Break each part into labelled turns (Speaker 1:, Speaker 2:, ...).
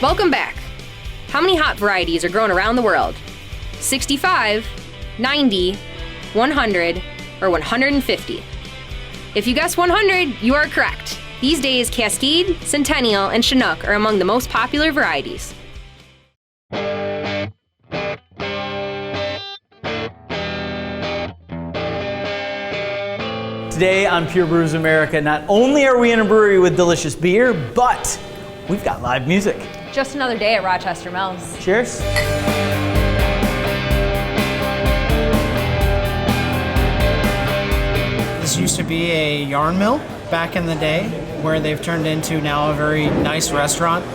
Speaker 1: Welcome back. How many hop varieties are grown around the world? 65, 90, 100, or 150? If you guess 100, you are correct. These days, Cascade, Centennial, and Chinook are among the most popular varieties.
Speaker 2: Today on Pure Brews America, not only are we in a brewery with delicious beer, but we've got live music.
Speaker 3: Just another day at Rochester Mills.
Speaker 2: Cheers.
Speaker 4: This used to be a yarn mill back in the day, where they've turned into now a very nice restaurant.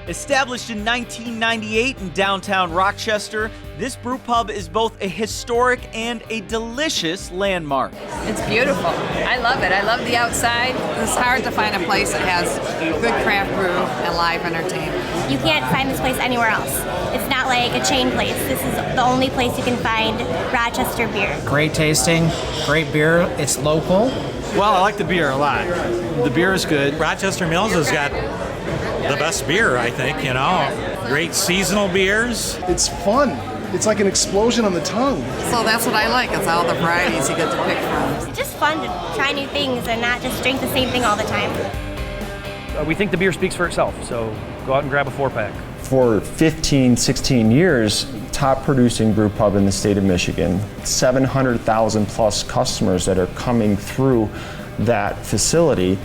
Speaker 5: Established in 1998 in downtown Rochester, this brew pub is both a historic and a delicious landmark.
Speaker 6: It's beautiful. I love it. I love the outside. It's hard to find a place that has good craft brew and live entertainment.
Speaker 7: You can't find this place anywhere else. It's not like a chain place. This is the only place you can find Rochester beer.
Speaker 4: Great tasting, great beer. It's local.
Speaker 8: Well, I like the beer a lot. The beer is good. Rochester Mills has got the best beer, I think, Great seasonal beers.
Speaker 9: It's fun. It's like an explosion on the tongue.
Speaker 6: So that's what I like. It's all the varieties you get to pick from.
Speaker 7: It's just fun to try new things and not just drink the same thing all the time.
Speaker 10: We think the beer speaks for itself, so go out and grab a 4-pack.
Speaker 11: For 15, 16 years, top producing brew pub in the state of Michigan, 700,000 plus customers that are coming through that facility.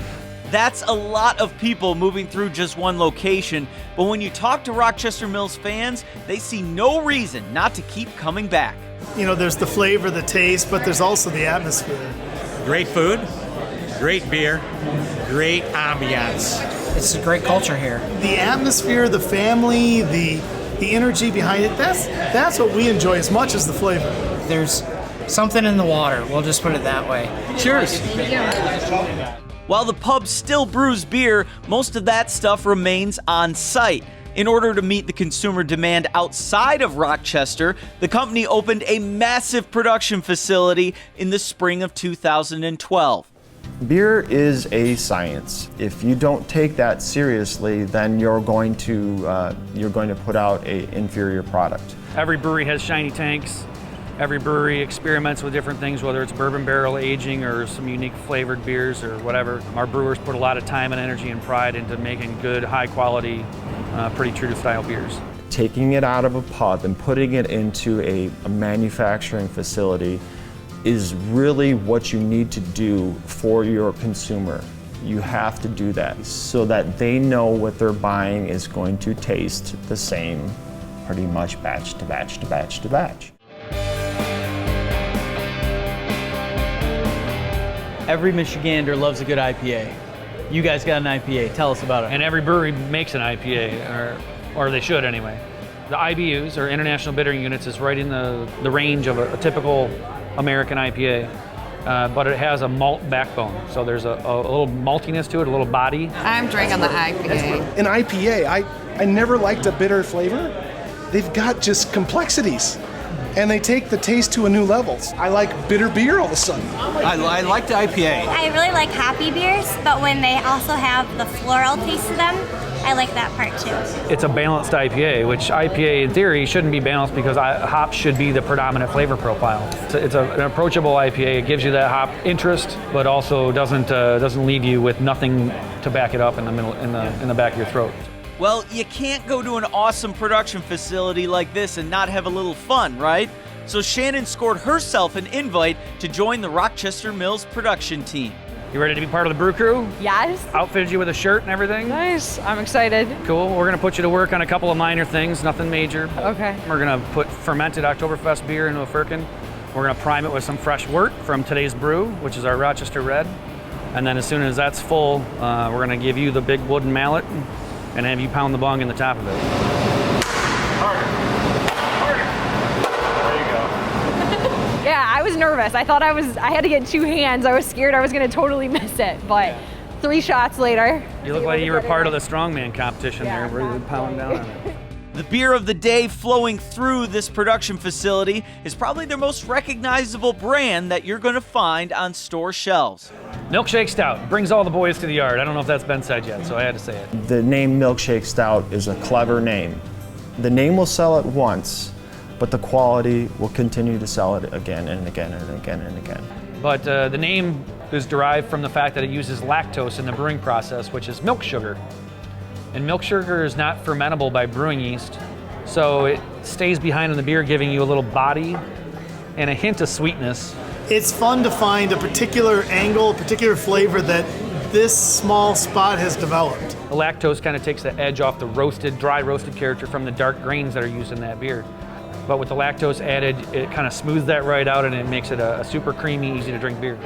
Speaker 5: That's a lot of people moving through just one location, but when you talk to Rochester Mills fans, they see no reason not to keep coming back.
Speaker 12: There's the flavor, the taste, but there's also the atmosphere.
Speaker 8: Great food, great beer, great ambiance.
Speaker 4: It's a great culture here.
Speaker 12: The atmosphere, the family, the energy behind it, that's what we enjoy as much as the flavor.
Speaker 4: There's something in the water, we'll just put it that way.
Speaker 5: Cheers.
Speaker 6: Thank you.
Speaker 5: While the pub still brews beer, most of that stuff remains on site. In order to meet the consumer demand outside of Rochester, the company opened a massive production facility in the spring of 2012.
Speaker 11: Beer is a science. If you don't take that seriously, then you're going to put out an inferior product.
Speaker 10: Every brewery has shiny tanks. Every brewery experiments with different things, whether it's bourbon barrel aging or some unique flavored beers or whatever. Our brewers put a lot of time and energy and pride into making good, high quality, pretty true to style beers.
Speaker 11: Taking it out of a pub and putting it into a manufacturing facility is really what you need to do for your consumer. You have to do that so that they know what they're buying is going to taste the same, pretty much batch to batch to batch to batch.
Speaker 2: Every Michigander loves a good IPA. You guys got an IPA. Tell us about it.
Speaker 10: And every brewery makes an IPA, or they should anyway. The IBUs, or International Bittering Units, is right in the range of a typical American IPA, but it has a malt backbone. So there's a little maltiness to it, a little body.
Speaker 6: I'm drinking the IPA.
Speaker 9: An IPA, I never liked a bitter flavor. They've got just complexities. And they take the taste to a new level. I like bitter beer all of a sudden.
Speaker 8: I like the IPA.
Speaker 7: I really like hoppy beers, but when they also have the floral taste to them, I like that part too.
Speaker 10: It's a balanced IPA, which IPA in theory shouldn't be balanced because hops should be the predominant flavor profile. It's an approachable IPA. It gives you that hop interest, but also doesn't leave you with nothing to back it up in the middle, in the back of your throat.
Speaker 5: Well, you can't go to an awesome production facility like this and not have a little fun, right? So Shannon scored herself an invite to join the Rochester Mills production team.
Speaker 10: You ready to be part of the brew crew?
Speaker 3: Yes.
Speaker 10: Outfitted you with a shirt and everything?
Speaker 3: Nice. I'm excited.
Speaker 10: Cool. We're going to put you to work on a couple of minor things, nothing major.
Speaker 3: Okay.
Speaker 10: We're going to put fermented Oktoberfest beer into a firkin. We're going to prime it with some fresh wort from today's brew, which is our Rochester Red. And then as soon as that's full, we're going to give you the big wooden mallet and have you pound the bung in the top of it.
Speaker 3: Yeah, I was nervous. I thought I had to get 2 hands. I was scared I was going to totally miss it, but 3 shots later.
Speaker 10: You look like you were part of the strongman competition there, where you pound down on it.
Speaker 5: The beer of the day flowing through this production facility is probably their most recognizable brand that you're going to find on store shelves.
Speaker 10: Milkshake Stout brings all the boys to the yard. I don't know if that's been said yet, so I had to say it.
Speaker 11: The name Milkshake Stout is a clever name. The name will sell it once, but the quality will continue to sell it again and again and again and again.
Speaker 10: But the name is derived from the fact that it uses lactose in the brewing process, which is milk sugar. And milk sugar is not fermentable by brewing yeast, so it stays behind in the beer, giving you a little body and a hint of sweetness.
Speaker 12: It's fun to find a particular angle, a particular flavor that this small spot has developed.
Speaker 10: The lactose kind of takes the edge off the roasted, dry roasted character from the dark grains that are used in that beer. But with the lactose added, it kind of smooths that right out and it makes it a super creamy, easy to drink beer.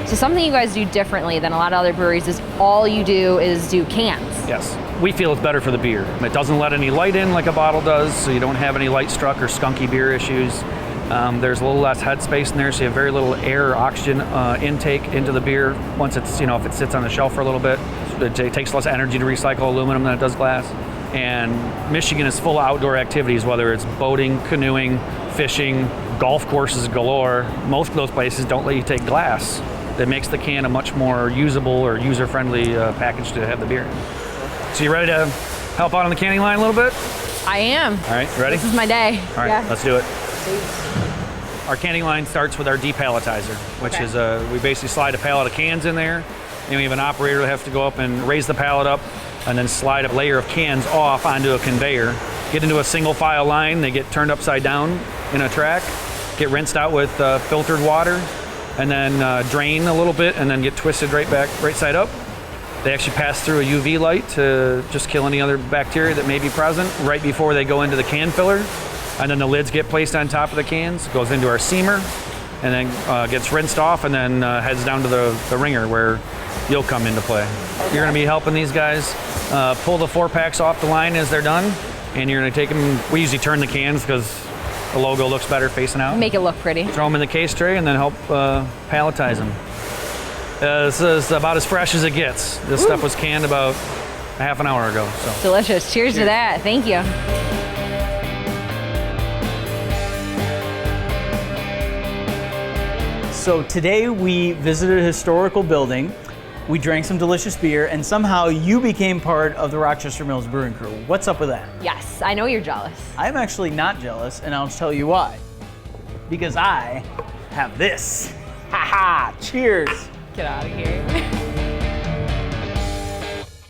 Speaker 3: So something you guys do differently than a lot of other breweries is all you do is do cans.
Speaker 10: Yes, we feel it's better for the beer. It doesn't let any light in like a bottle does, so you don't have any light struck or skunky beer issues. There's a little less headspace in there, so you have very little air or oxygen intake into the beer. Once it's, if it sits on the shelf for a little bit, it takes less energy to recycle aluminum than it does glass. And Michigan is full of outdoor activities, whether it's boating, canoeing, fishing, golf courses galore. Most of those places don't let you take glass. That makes the can a much more usable or user-friendly package to have the beer. So you ready to help out on the canning line a little bit?
Speaker 3: I am.
Speaker 10: All right, ready?
Speaker 3: This is my day.
Speaker 10: All right, let's do it. Our canning line starts with our depalletizer, which is we basically slide a pallet of cans in there, and we have an operator who has to go up and raise the pallet up, and then slide a layer of cans off onto a conveyor, get into a single file line. They get turned upside down in a track, get rinsed out with filtered water, and then drain a little bit and then get twisted right side up. They actually pass through a UV light to just kill any other bacteria that may be present right before they go into the can filler. And then the lids get placed on top of the cans, goes into our seamer, and then gets rinsed off and then heads down to the ringer where you'll come into play. You're gonna be helping these guys pull the 4-packs off the line as they're done, and you're gonna take them, we usually turn the cans because the logo looks better facing out.
Speaker 3: Make it look pretty.
Speaker 10: Throw them in the case tray and then help palletize them. This is about as fresh as it gets. This stuff was canned about a half an hour ago. So.
Speaker 3: Delicious. Cheers to that. Thank you.
Speaker 2: So today we visited a historical building, we drank some delicious beer, and somehow you became part of the Rochester Mills Brewing crew. What's up with that?
Speaker 3: Yes, I know you're jealous.
Speaker 2: I'm actually not jealous, and I'll tell you why. Because I have this. Ha ha! Cheers!
Speaker 3: Get out of here.